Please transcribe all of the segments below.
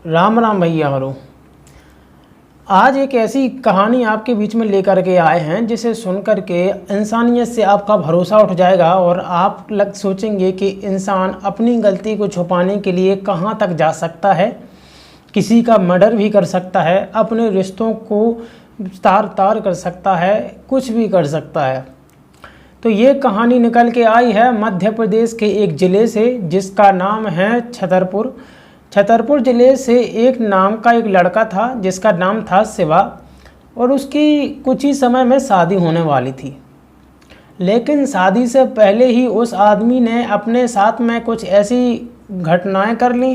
राम राम भैया हरो। आज एक ऐसी कहानी आपके बीच में लेकर के आए हैं जिसे सुनकर के इंसानियत से आपका भरोसा उठ जाएगा और आप सोचेंगे कि इंसान अपनी गलती को छुपाने के लिए कहां तक जा सकता है, किसी का मर्डर भी कर सकता है, अपने रिश्तों को तार तार कर सकता है, कुछ भी कर सकता है। तो ये कहानी निकल के आई है मध्य प्रदेश के एक ज़िले से जिसका नाम है छतरपुर। छतरपुर ज़िले से एक नाम का एक लड़का था जिसका नाम था शिवा और उसकी कुछ ही समय में शादी होने वाली थी। लेकिन शादी से पहले ही उस आदमी ने अपने साथ में कुछ ऐसी घटनाएं कर ली,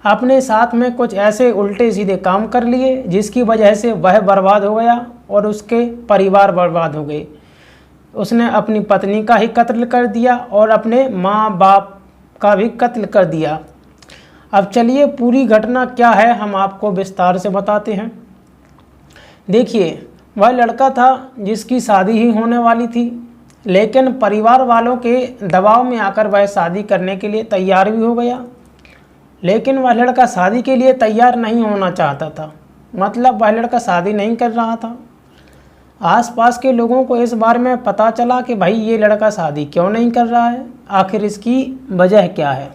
अपने साथ में कुछ ऐसे उल्टे सीधे काम कर लिए जिसकी वजह से वह बर्बाद हो गया और उसके परिवार बर्बाद हो गए। उसने अपनी पत्नी का ही कत्ल कर दिया और अपने माँ बाप का भी कत्ल कर दिया। अब चलिए पूरी घटना क्या है हम आपको विस्तार से बताते हैं। देखिए, वह लड़का था जिसकी शादी ही होने वाली थी, लेकिन परिवार वालों के दबाव में आकर वह शादी करने के लिए तैयार भी हो गया। लेकिन वह लड़का शादी के लिए तैयार नहीं होना चाहता था, मतलब वह लड़का शादी नहीं कर रहा था। आसपास के लोगों को इस बारे में पता चला कि भाई ये लड़का शादी क्यों नहीं कर रहा है, आखिर इसकी वजह क्या है।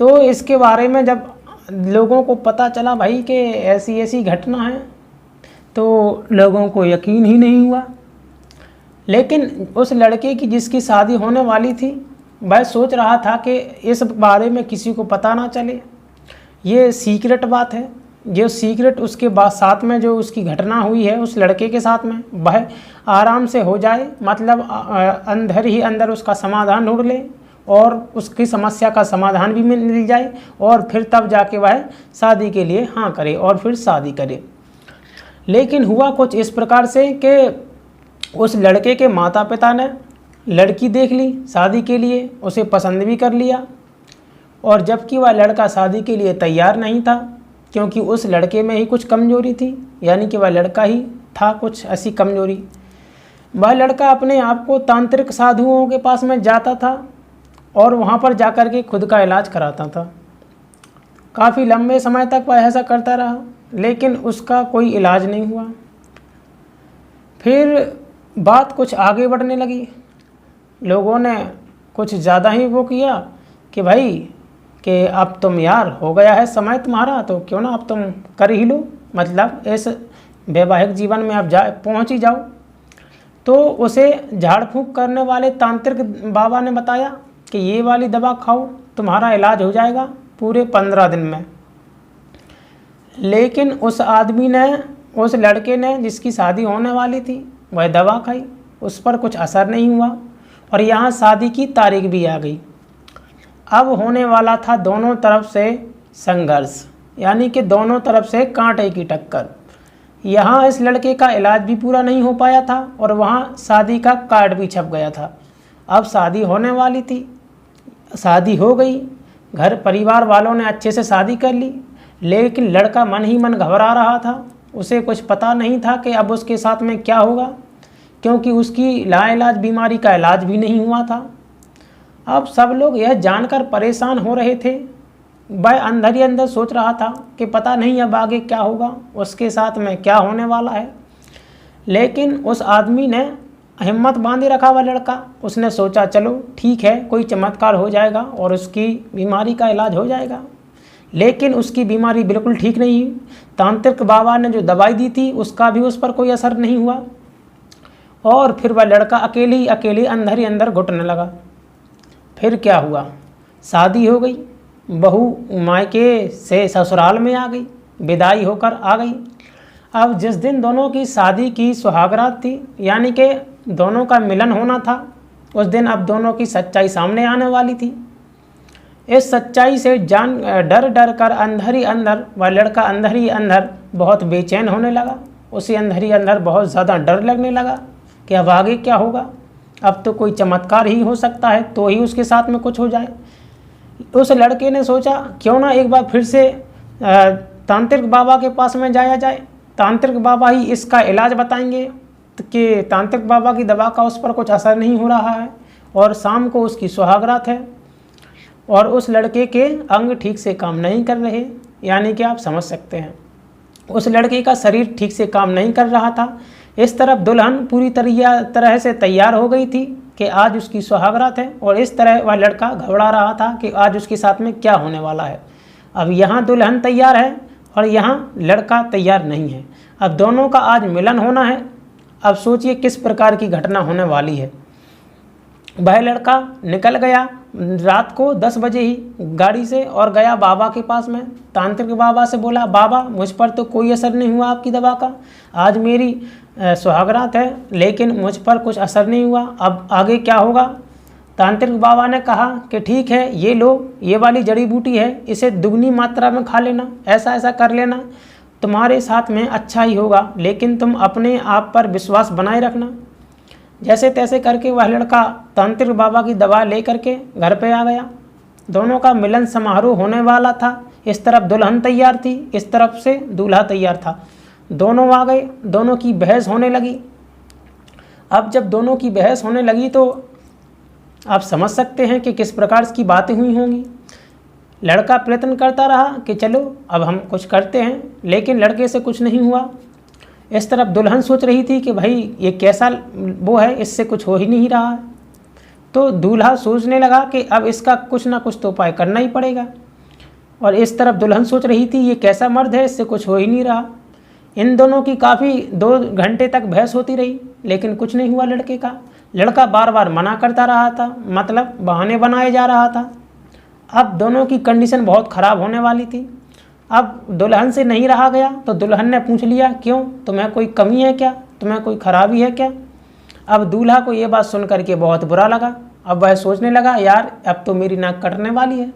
तो इसके बारे में जब लोगों को पता चला भाई कि ऐसी ऐसी घटना है, तो लोगों को यकीन ही नहीं हुआ। लेकिन उस लड़के की जिसकी शादी होने वाली थी वह सोच रहा था कि इस बारे में किसी को पता ना चले, ये सीक्रेट बात है। जो सीक्रेट उसके बाद साथ में जो उसकी घटना हुई है उस लड़के के साथ में वह आराम से हो जाए, मतलब अंदर ही अंदर उसका समाधान ढूंढ ले और उसकी समस्या का समाधान भी मिल जाए और फिर तब जाके वह शादी के लिए हाँ करे और फिर शादी करे। लेकिन हुआ कुछ इस प्रकार से कि उस लड़के के माता पिता ने लड़की देख ली शादी के लिए, उसे पसंद भी कर लिया। और जबकि वह लड़का शादी के लिए तैयार नहीं था, क्योंकि उस लड़के में ही कुछ कमजोरी थी, यानी कि वह लड़का ही था कुछ ऐसी कमजोरी। वह लड़का अपने आप को तांत्रिक साधुओं के पास में जाता था और वहाँ पर जाकर के खुद का इलाज कराता था। काफ़ी लंबे समय तक वह ऐसा करता रहा, लेकिन उसका कोई इलाज नहीं हुआ। फिर बात कुछ आगे बढ़ने लगी। लोगों ने कुछ ज़्यादा ही वो किया कि भाई कि अब तुम यार हो गया है समय तुम्हारा, तो क्यों ना अब तुम कर ही लो, मतलब इस वैवाहिक जीवन में अब पहुँच ही जाओ। तो उसे झाड़ फूँक करने वाले तांत्रिक बाबा ने बताया कि ये वाली दवा खाओ, तुम्हारा इलाज हो जाएगा पूरे 15 दिन में। लेकिन उस आदमी ने, उस लड़के ने जिसकी शादी होने वाली थी, वह दवा खाई, उस पर कुछ असर नहीं हुआ और यहाँ शादी की तारीख भी आ गई। अब होने वाला था दोनों तरफ से संघर्ष, यानी कि दोनों तरफ से कांटे की टक्कर। यहाँ इस लड़के का इलाज भी पूरा नहीं हो पाया था और वहाँ शादी का कार्ड भी छप गया था। अब शादी होने वाली थी, शादी हो गई, घर परिवार वालों ने अच्छे से शादी कर ली, लेकिन लड़का मन ही मन घबरा रहा था। उसे कुछ पता नहीं था कि अब उसके साथ में क्या होगा, क्योंकि उसकी लाइलाज बीमारी का इलाज भी नहीं हुआ था। अब सब लोग यह जानकर परेशान हो रहे थे। वह अंदर ही अंदर सोच रहा था कि पता नहीं अब आगे क्या होगा, उसके साथ में क्या होने वाला है। लेकिन उस आदमी ने हिम्मत बांधे रखा, वह लड़का, उसने सोचा चलो ठीक है, कोई चमत्कार हो जाएगा और उसकी बीमारी का इलाज हो जाएगा। लेकिन उसकी बीमारी बिल्कुल ठीक नहीं हुई। तांत्रिक बाबा ने जो दवाई दी थी उसका भी उस पर कोई असर नहीं हुआ और फिर वह लड़का अकेले अकेले अंदर ही अंदर घुटने लगा। फिर क्या हुआ, शादी हो गई, बहू मायके से ससुराल में आ गई, विदाई होकर आ गई। अब जिस दिन दोनों की शादी की सुहागरात थी, यानी कि दोनों का मिलन होना था, उस दिन अब दोनों की सच्चाई सामने आने वाली थी। इस सच्चाई से डर डर कर अंदर ही अंदर वह लड़का अंदर ही अंदर बहुत बेचैन होने लगा। उसे अंदर ही अंदर बहुत ज़्यादा डर लगने लगा कि अब आगे क्या होगा, अब तो कोई चमत्कार ही हो सकता है तो ही उसके साथ में कुछ हो जाए। उस लड़के ने सोचा क्यों ना एक बार फिर से तांत्रिक बाबा के पास में जाया जाए, तांत्रिक बाबा ही इसका इलाज बताएंगे कि तांत्रिक बाबा की दवा का उस पर कुछ असर नहीं हो रहा है और शाम को उसकी सुहागरात है और उस लड़के के अंग ठीक से काम नहीं कर रहे, यानी कि आप समझ सकते हैं उस लड़के का शरीर ठीक से काम नहीं कर रहा था। इस तरफ दुल्हन पूरी तरह से तैयार हो गई थी कि आज उसकी सुहागरात है, और इस तरह वह लड़का घबरा रहा था कि आज उसके साथ में क्या होने वाला है। अब यहाँ दुल्हन तैयार है और यहाँ लड़का तैयार नहीं है। अब दोनों का आज मिलन होना है। अब सोचिए किस प्रकार की घटना होने वाली है। वह लड़का निकल गया रात को 10 बजे ही गाड़ी से और गया बाबा के पास में। तांत्रिक बाबा से बोला, बाबा मुझ पर तो कोई असर नहीं हुआ आपकी दवा का, आज मेरी सुहागरात है लेकिन मुझ पर कुछ असर नहीं हुआ, अब आगे क्या होगा। तांत्रिक बाबा ने कहा कि ठीक है, ये लो, ये वाली जड़ी बूटी है, इसे दुगनी मात्रा में खा लेना, ऐसा ऐसा कर लेना, तुम्हारे साथ में अच्छा ही होगा, लेकिन तुम अपने आप पर विश्वास बनाए रखना। जैसे तैसे करके वह लड़का तांत्रिक बाबा की दवा ले करके घर पे आ गया। दोनों का मिलन समारोह होने वाला था। इस तरफ दुल्हन तैयार थी, इस तरफ से दूल्हा तैयार था। दोनों आ गए, दोनों की बहस होने लगी। अब जब दोनों की बहस होने लगी तो आप समझ सकते हैं कि किस प्रकार की बातें हुई होंगी। लड़का प्रयत्न करता रहा कि चलो अब हम कुछ करते हैं, लेकिन लड़के से कुछ नहीं हुआ। इस तरफ दुल्हन सोच रही थी कि भाई ये कैसा वो है, इससे कुछ हो ही नहीं रहा है। तो दूल्हा सोचने लगा कि अब इसका कुछ ना कुछ तो उपाय करना ही पड़ेगा। और इस तरफ दुल्हन सोच रही थी ये कैसा मर्द है, इससे कुछ हो ही नहीं रहा। इन दोनों की काफ़ी 2 घंटे तक बहस होती रही, लेकिन कुछ नहीं हुआ लड़के का। लड़का बार बार मना करता रहा था, मतलब बहाने बनाए जा रहा था। अब दोनों की कंडीशन बहुत ख़राब होने वाली थी। अब दुल्हन से नहीं रहा गया तो दुल्हन ने पूछ लिया, क्यों, तुम्हें कोई कमी है क्या, तुम्हें कोई खराबी है क्या। अब दूल्हा को ये बात सुन करके बहुत बुरा लगा। अब वह सोचने लगा, यार अब तो मेरी नाक कटने वाली है।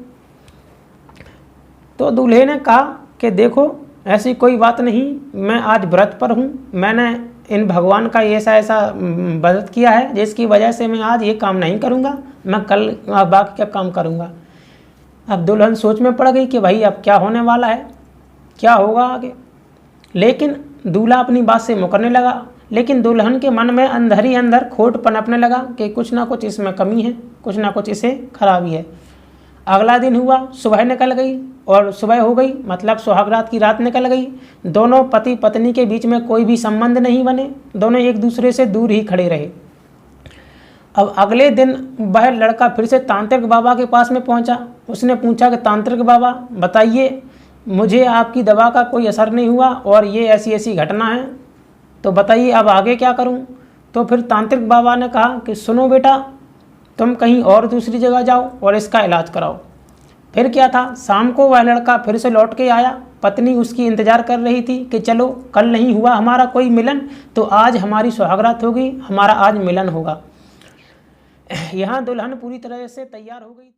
तो दूल्हे ने कहा कि देखो ऐसी कोई बात नहीं, मैं आज व्रत पर हूँ, मैंने इन भगवान का ऐसा ऐसा व्रत किया है जिसकी वजह से मैं आज ये काम नहीं करूँगा, मैं कल बाकी का काम करूँगा। अब दुल्हन सोच में पड़ गई कि भाई अब क्या होने वाला है, क्या होगा आगे। लेकिन दूल्हा अपनी बात से मुकरने लगा, लेकिन दुल्हन के मन में अंदर ही अंदर खोट पनपने लगा कि कुछ ना कुछ इसमें कमी है, कुछ ना कुछ इसे खराबी है। अगला दिन हुआ, सुबह निकल गई और सुबह हो गई, मतलब सुहागरात की रात निकल गई। दोनों पति पत्नी के बीच में कोई भी संबंध नहीं बने, दोनों एक दूसरे से दूर ही खड़े रहे। अब अगले दिन वह लड़का फिर से तांत्रिक बाबा के पास में पहुंचा। उसने पूछा कि तांत्रिक बाबा बताइए, मुझे आपकी दवा का कोई असर नहीं हुआ और ये ऐसी ऐसी घटना है, तो बताइए अब आगे क्या करूं। तो फिर तांत्रिक बाबा ने कहा कि सुनो बेटा, तुम कहीं और दूसरी जगह जाओ और इसका इलाज कराओ। फिर क्या था, शाम को वह लड़का फिर से लौट के आया। पत्नी उसकी इंतज़ार कर रही थी कि चलो कल नहीं हुआ हमारा कोई मिलन, तो आज हमारी सुहागरात होगी, हमारा आज मिलन होगा। यहाँ दुल्हन पूरी तरह से तैयार हो गई थी।